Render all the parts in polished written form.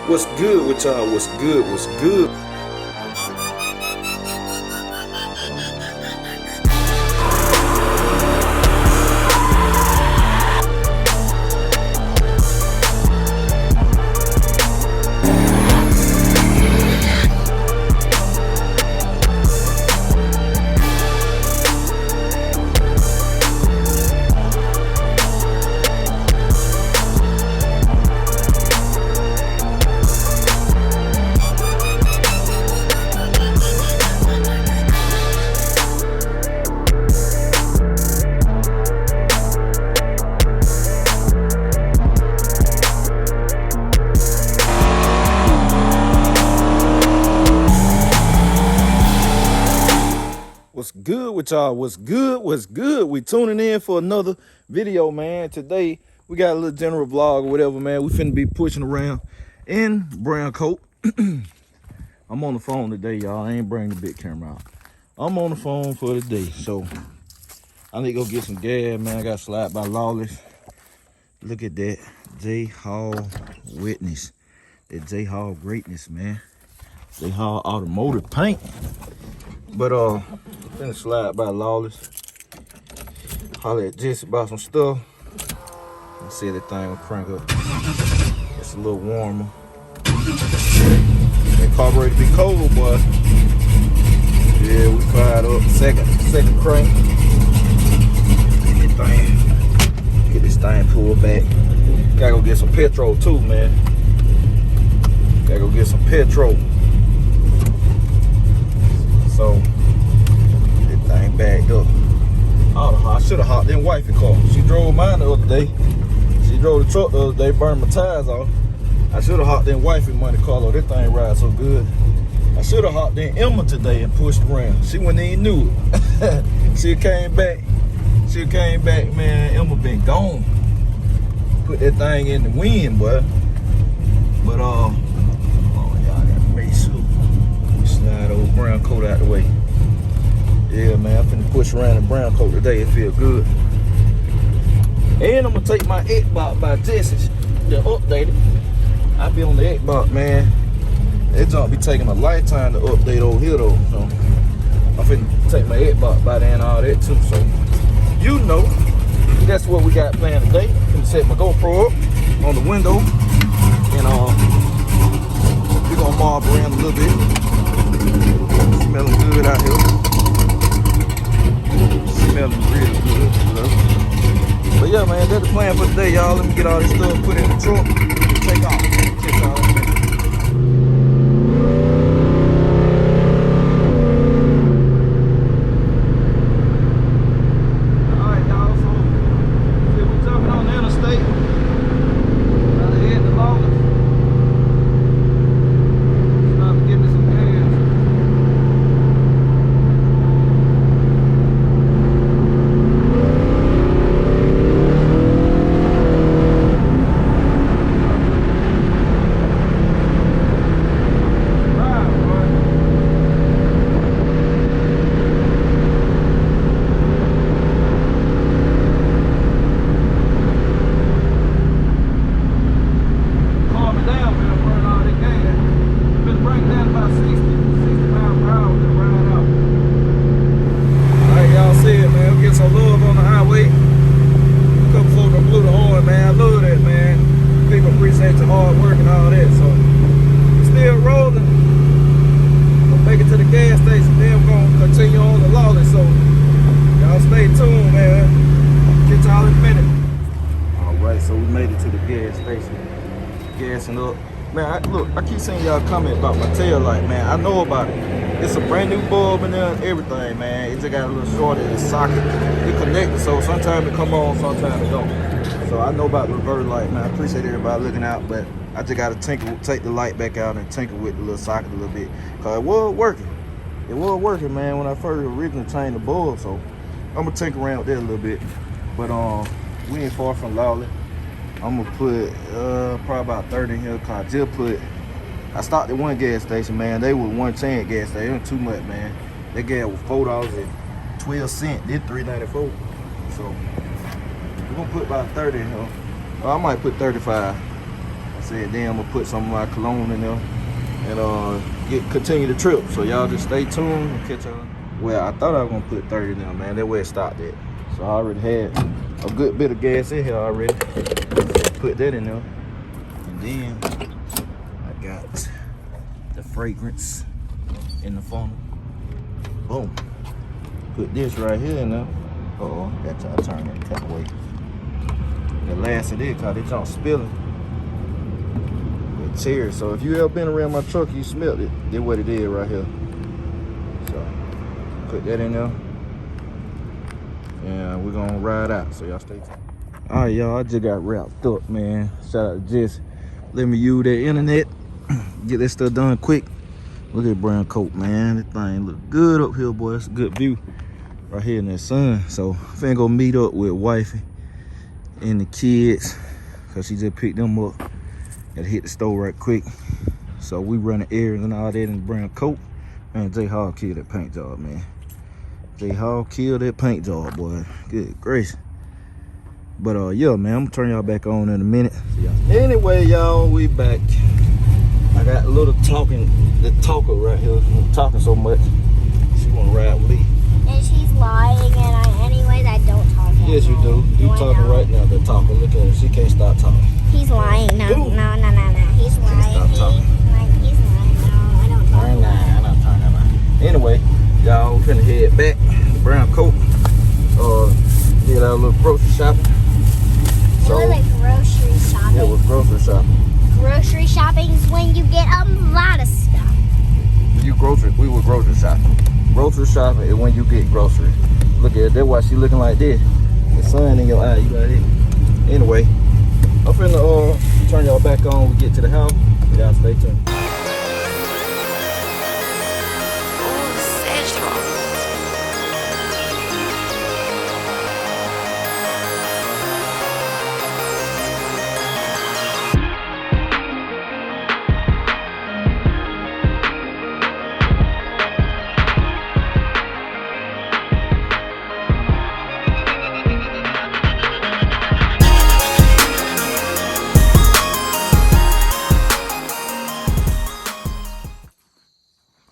What's good with y'all? What's good? What's good? What's good with y'all? What's good? What's good? We tuning in for another video, man. Today we got a little general vlog or whatever, man. We finna be pushing around in brown coat. I'm on the phone today, y'all. I ain't bringing the big camera out. I'm on the phone for the day, so I need to go get some gas, man. I got slide by Lawless. Look at that J Hall witness. That J Hall greatness, man. J Hall automotive paint. But finna slide by Lawless. Holler at Jesse about some stuff. Let's see if that thing will crank up. It's a little warmer. That carburetor be cold, boy. Yeah, we fired up. Second crank. Get this thing pulled back. Gotta go get some petrol too, man. Gotta go get some petrol. So, that thing backed up. I should have hopped in wifey car. She drove mine the other day. She drove the truck the other day, burned my tires off. I should have hopped in wifey money car, though. That thing rides so good. I should have hopped in Emma today and pushed around. She wouldn't even knew it. She came back, man. Emma been gone. Put that thing in the wind, boy. But, oh, y'all got to make sure. Slide old brown coat out the way. Yeah, man, I'm finna push around in brown coat today. It feel good. And I'm gonna take my Xbox by Jesse's to update it. I be on the Xbox, man. That junk be taking a lifetime to update over here though. So I'm finna take my Xbox by there and all that too. So you know, that's what we got planned today. I'm finna set my GoPro up on the window, and we gonna mob around a little bit. Smelling good out here. Smelling really good. But yeah, man, that's the plan for today, y'all. Let me get all this stuff put in the truck. Take off. Catch y'all in a minute. Alright, y'all, so we jumping on the interstate. About to head to Lawless. Stop and give me some gas. Some love on the highway. A couple folks done blew the horn, man. I love that, man. People appreciate your hard work and all that. So we're still rolling. We'll make it to the gas station. Then we're gonna continue on the Lawless. So y'all stay tuned, man. Catch y'all in a minute. Alright, so we made it to the gas station. Gassing up. Man, look, I keep seeing y'all comment about my tail light, man. I know about it. It's a brand new bulb in there and everything, man. It just got a little short in the socket. It connected, so sometimes it come on, sometimes it don't. So I know about the reverse light, man. I appreciate everybody looking out, but I just got to take the light back out and tinker with the little socket a little bit. Because it was working. It was working, man, when I first originally changed the bulb. So I'm going to tinker around with that a little bit. But we ain't far from Lawless. I'm going to put probably about 30 in here, because I just put... I stopped at one gas station, man. They was 110 gas station. It wasn't too much, man. That gas was $4.12. Then $3.94. So we're gonna put about 30 in here. Or I might put 35. Said then I'm gonna put some of my cologne in there and continue the trip. So y'all just stay tuned and catch y'all. Well, I thought I was gonna put 30 in there, man. That way it stopped at. So I already had a good bit of gas in here already. Put that in there. And then I got the fragrance in the funnel. Boom. Put this right here in there. Uh-oh, got y'all turn that kind of way. The last of it, cause it don't spilling. With tears. So if you ever been around my truck, you smelled it. That's what it is right here. So put that in there. And we're gonna ride out. So y'all stay tuned. Alright, y'all, I just got wrapped up, man. Shout out to Jess. Let me use that internet. Get this stuff done quick. Look at brown coat, man. This thing look good up here, boy. It's a good view right here in the sun. So I'm finna go meet up with wifey and the kids, cause she just picked them up. Gotta hit the store right quick. So we running errands and all that in the brown coat. Man, J Hall killed that paint job, man. J Hall killed that paint job, boy. Good grace. But yeah, man, I'm gonna turn y'all back on in a minute. Anyway, y'all, we back. I got a little the talker right here. I'm talking so much. She wanna ride with me. And she's lying, and anyways, I don't talk. Yes, you do. You talking right now, the talker. Look at her. She can't stop talking. He's lying. No. He's lying. Stop talking. He's lying. No, I don't talk. I'm not talking. Anyway, y'all, we finna head back. Brown coat. Did our little grocery shopping. It was like grocery shopping. Yeah, it was grocery shopping. Grocery shopping is when you get a lot of stuff. We were grocery shopping. Grocery shopping is when you get groceries. Look at it. That's why she looking like this. The sun in your eye. You got it. Anyway, I'm finna turn y'all back on when we get to the house. Y'all stay tuned.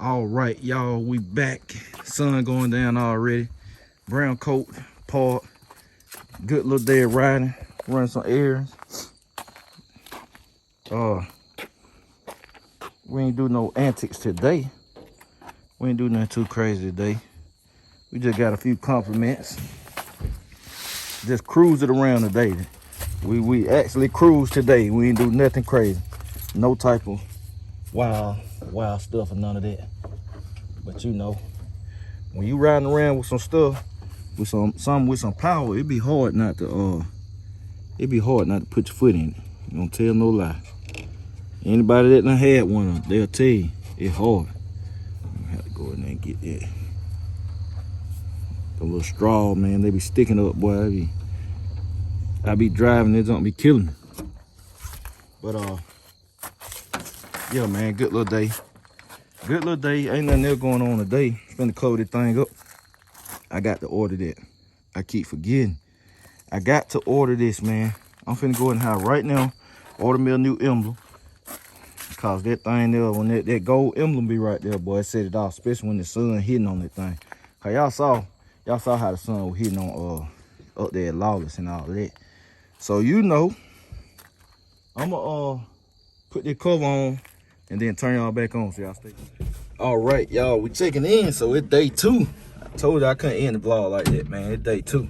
All right, y'all, we back. Sun going down already. Brown coat, parked. Good little day of riding. Running some errands. We ain't do no antics today. We ain't do nothing too crazy today. We just got a few compliments. Just cruised it around today. We actually cruised today. We ain't do nothing crazy. No type of wild stuff or none of that. But you know, when you riding around with some stuff, with some power, it'd be hard not to put your foot in it. You don't tell no lie. Anybody that done had one, they'll tell you it's hard. I have to go in there and get that. The little straw, man, they be sticking up, boy. I be driving, they don't be killing me. But yeah, man, good little day. Good little day. Ain't nothing else going on today. Finna close this thing up. I got to order that. I keep forgetting. I got to order this, man. I'm finna go in the house right now. Order me a new emblem. Cause that thing there, when that gold emblem be right there, boy, it set it off, especially when the sun hitting on that thing. Cause y'all saw how the sun was hitting on up there at Lawless and all that. So you know, I'ma put the cover on and then turn y'all back on so y'all stay. All right, y'all, we checking in. So it's day 2. I told you I couldn't end the vlog like that, man. It's day 2.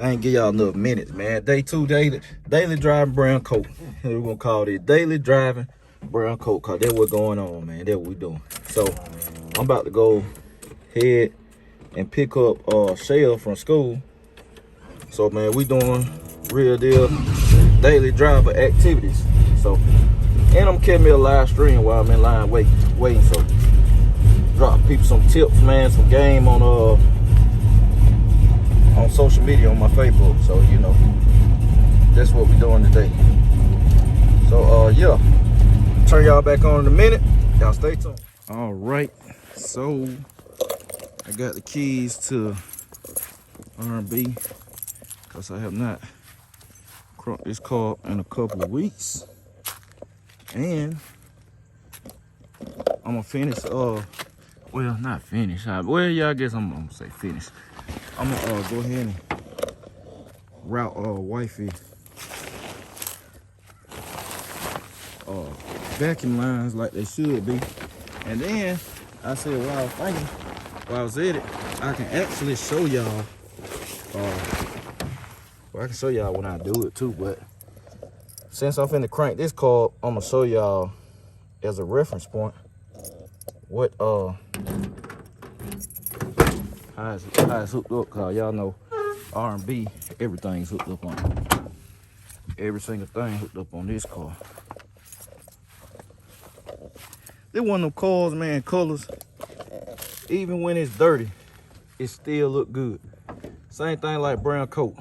I ain't give y'all enough minutes, man. Day 2, daily driving brown coat. We're gonna call it daily driving brown coat, cause that's what's going on, man. That's what we doing. So I'm about to go ahead and pick up Shell from school. So man, we doing real deal daily driver activities. So, and I'm catching me a live stream while I'm in line waiting. So drop people some tips, man, some game on social media on my Facebook. So you know, that's what we doing today. So yeah, turn y'all back on in a minute. Y'all stay tuned. All right, so I got the keys to R&B because I have not crunked this car in a couple of weeks. And I'm gonna finish, well, not finish. Well, yeah, I guess I'm gonna say finish. I'm gonna go ahead and route wifey vacuum lines like they should be. And then I said, while I was thinking, while I was at it, I can actually show y'all. Well, I can show y'all when I do it too, but since I'm finna crank this car, I'm gonna show y'all as a reference point what how it's hooked up, cause y'all know R&B, everything's hooked up on. Every single thing hooked up on this car. This one of them cars, man, colors, even when it's dirty, it still look good. Same thing like brown coat.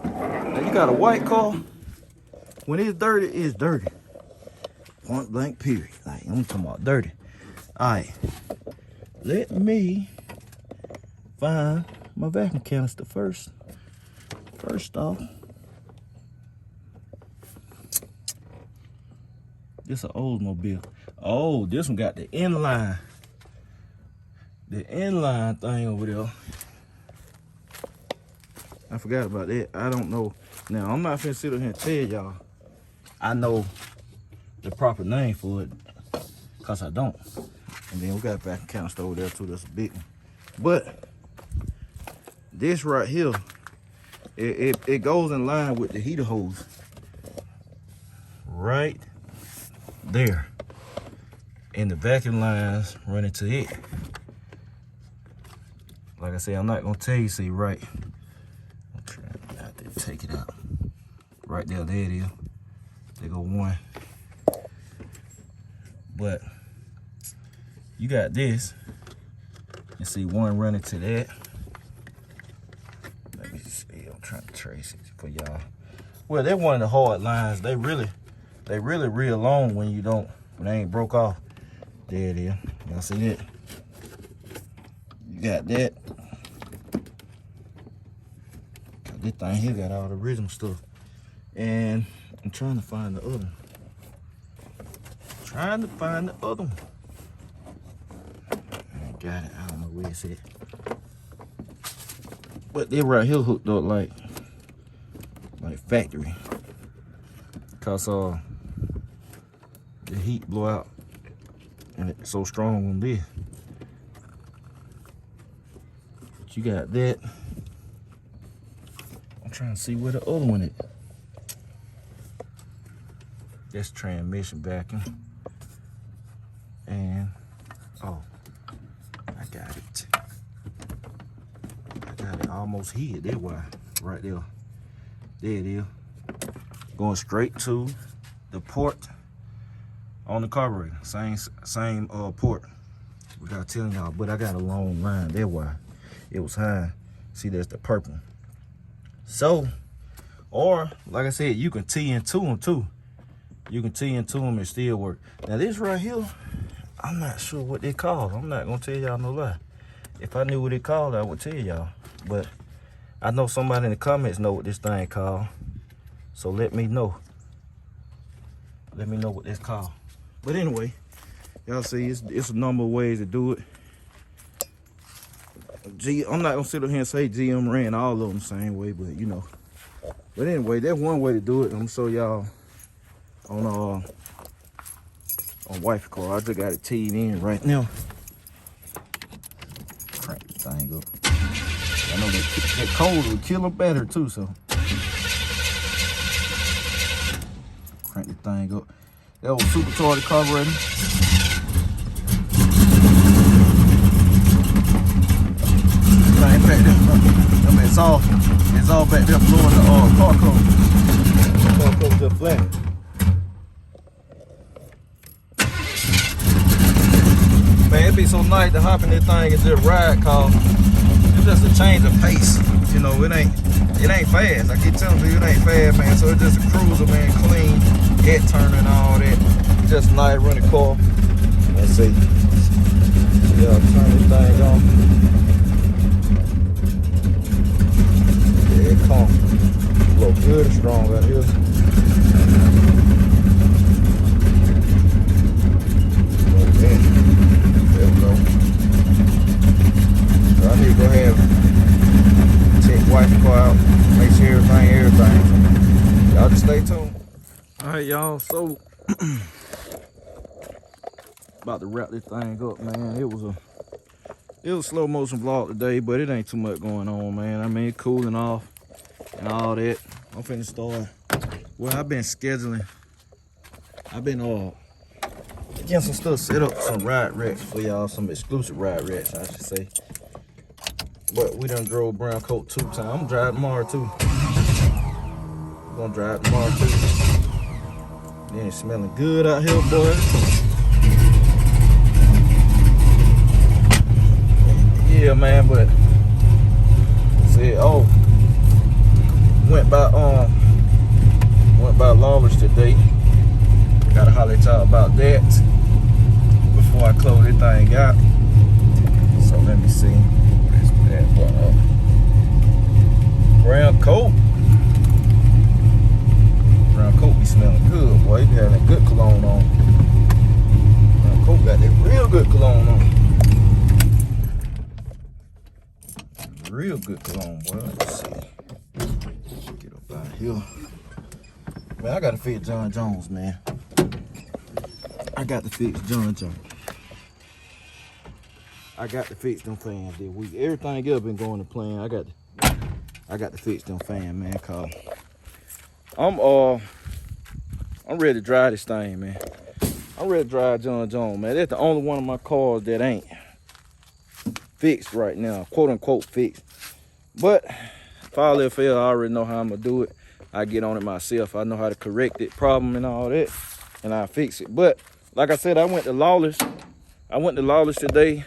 Now you got a white car, when it's dirty, it's dirty. Point blank period. Like, I'm talking about dirty. All right, let me find my vacuum canister first. First off, this an Oldsmobile. Oh, this one got the inline. The inline thing over there. I forgot about that. I don't know. Now, I'm not finna sit up here and tell y'all I know the proper name for it, cause I don't. And then we got a vacuum canister over there too. That's a big one. But this right here, it goes in line with the heater hose right there, and the vacuum lines running to it. Like I said, I'm not gonna tell you, see, right. I'm trying not to take it out. Right there, there it is. There go one. But you got this. You see one running to that. Let me see. I'm trying to trace it for y'all. Well, they're one of the hard lines. They really real long when they ain't broke off. There it is. Y'all see that? You got that. This thing here got all the rhythm stuff. And I'm trying to find the other one. I got it. I don't know where it's at. But they right here hooked up like factory. Cause the heat blow out and it's so strong on this. But you got that. I'm trying to see where the other one is. That's transmission vacuum. And oh, I got it. I got it almost here. There why, right there. There it is. Going straight to the port on the carburetor. Same port. Without telling y'all, but I got a long line. There why it was high. See, that's the purple. So, or like I said, you can tee into them too. You can tee into them and still work. Now this right here, I'm not sure what they call. I'm not gonna tell y'all no lie. If I knew what it called, I would tell y'all. But I know somebody in the comments know what this thing called. So let me know. Let me know what it's called. But anyway, y'all see it's a number of ways to do it. I'm not gonna sit up here and say GM ran all of them the same way, but you know. But anyway, that's one way to do it. I'm gonna show y'all on wifey car. I just got it teed in right now. Crank the thing up. I know that cold will kill them better too, so crank the thing up. That was supercharged carburetor. Thing back there. I mean, it's all back there blowing the car coat. The car coat just flat. Man, it be so nice to hop in this thing and just ride, cause it's just a change of pace. You know, it ain't fast. I keep telling you, it ain't fast, man. So it's just a cruiser, man, clean, head turning and all that. It's just a nice running car. Let's see. Yeah, turn this thing on. Yeah, it comes. Look good and strong out here. right, y'all. So about to wrap this thing up, man. It was a slow motion vlog today, but it ain't too much going on, man. I mean, cooling off and all that. I'm finna start. Well, I've been scheduling. I've been getting some stuff set up, some ride racks for y'all, some exclusive ride racks, I should say. But we done drove brown coat 2 times. I'm driving tomorrow too. I'm gonna drive tomorrow too. Man, it's smelling good out here, boy. Yeah, man, but said, went by Lawless today. Gotta holler at y'all about that before I close this thing out. So let me see. Where's that one up? Brown coat. Brown coat be smelling good, boy. He be having that good cologne on. Brown coat got that real good cologne on. Real good cologne, boy. Let's see. Get up out here. Man, I gotta fix John Jones, man. I got to fix John Jones. I got to fix them fans this week. Everything else been going to plan. I got to fix them fans, man. Cause I'm ready to drive this thing, man. I'm ready to drive John Jones, man. That's the only one of my cars that ain't fixed right now, quote unquote fixed. But if all else fails, I already know how I'm gonna do it. I get on it myself. I know how to correct it, problem and all that, and I fix it. But like I said, I went to Lawless. I went to Lawless today,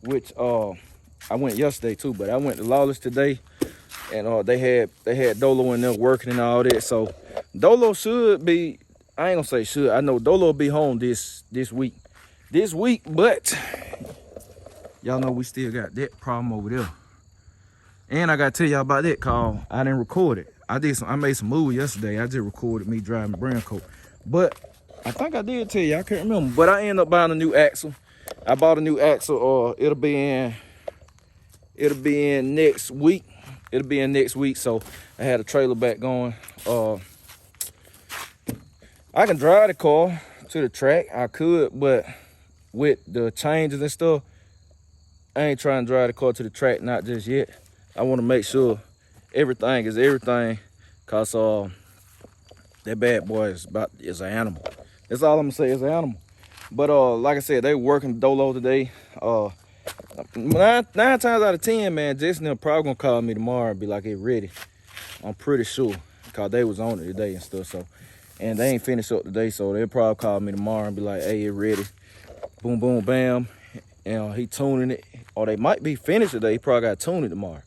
which I went yesterday too, but I went to Lawless today, and they had Dolo in there working and all that. So Dolo should be, I ain't gonna say should, I know Dolo will be home this week. But y'all know we still got that problem over there. And I gotta tell y'all about that call. I didn't record it. I made some moves yesterday. I just recorded me driving the brown coat. But I think I did tell you, I can't remember. But I ended up buying a new axle. I bought a new axle, it'll be in next week. It'll be in next week. So I had a trailer back going. I can drive the car to the track. I could, but with the changes and stuff, I ain't trying to drive the car to the track, not just yet. I want to make sure everything is everything, cause that bad boy is an animal. That's all I'm gonna say, is an animal. But like I said, they working Dolo today. 9 times out of 10, man, Jason they're probably gonna call me tomorrow and be like, "Hey, ready." I'm pretty sure, cause they was on it today and stuff. So, and they ain't finished up today, so they'll probably call me tomorrow and be like, "Hey, you ready?" Boom, boom, bam. And he tuning it, or they might be finished today. He probably got to tune it tomorrow.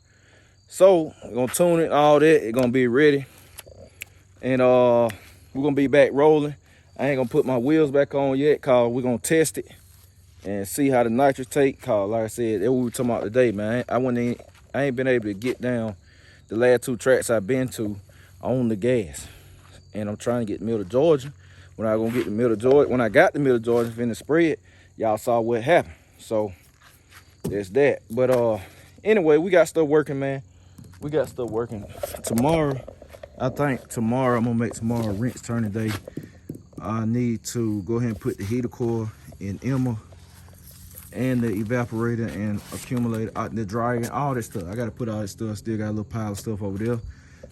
So we're gonna tune it, all that. It's gonna be ready, and we're gonna be back rolling. I ain't gonna put my wheels back on yet, cause we're gonna test it and see how the nitrous take. Cause like I said, that's what we were talking about today, man. I ain't been able to get down the last 2 tracks I've been to on the gas, and I'm trying to get middle of Georgia. When I got the middle of Georgia, finna spread, y'all saw what happened. So there's that. But anyway, we got stuff working, man. We got stuff working. Tomorrow, I think tomorrow, I'm gonna make tomorrow rinse turning day. I need to go ahead and put the heater coil in Emma and the evaporator and accumulator out the dryer and all that stuff. I gotta put all that stuff. Still got a little pile of stuff over there.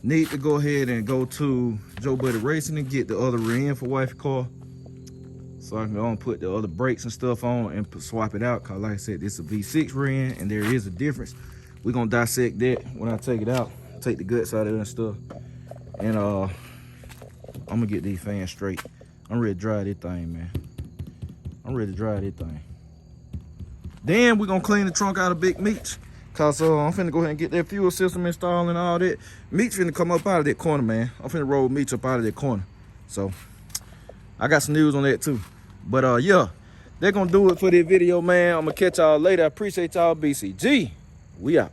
Need to go ahead and go to Joe Buddy Racing and get the other rear end for wifey car, so I can go and put the other brakes and stuff on and swap it out. Cause like I said, this is a V6 rear end and there is a difference. We're gonna dissect that when I take it out, take the guts out of it and stuff. And I'm gonna get these fans straight. I'm ready to drive this thing, man. I'm ready to drive this thing. Then we're gonna clean the trunk out of Big Meech. Cause I'm finna go ahead and get that fuel system installed and all that. Meech finna come up out of that corner, man. I'm finna roll Meech up out of that corner. So I got some news on that too. But yeah, they're gonna do it for this video, man. I'm gonna catch y'all later. I appreciate y'all, BCG. We out.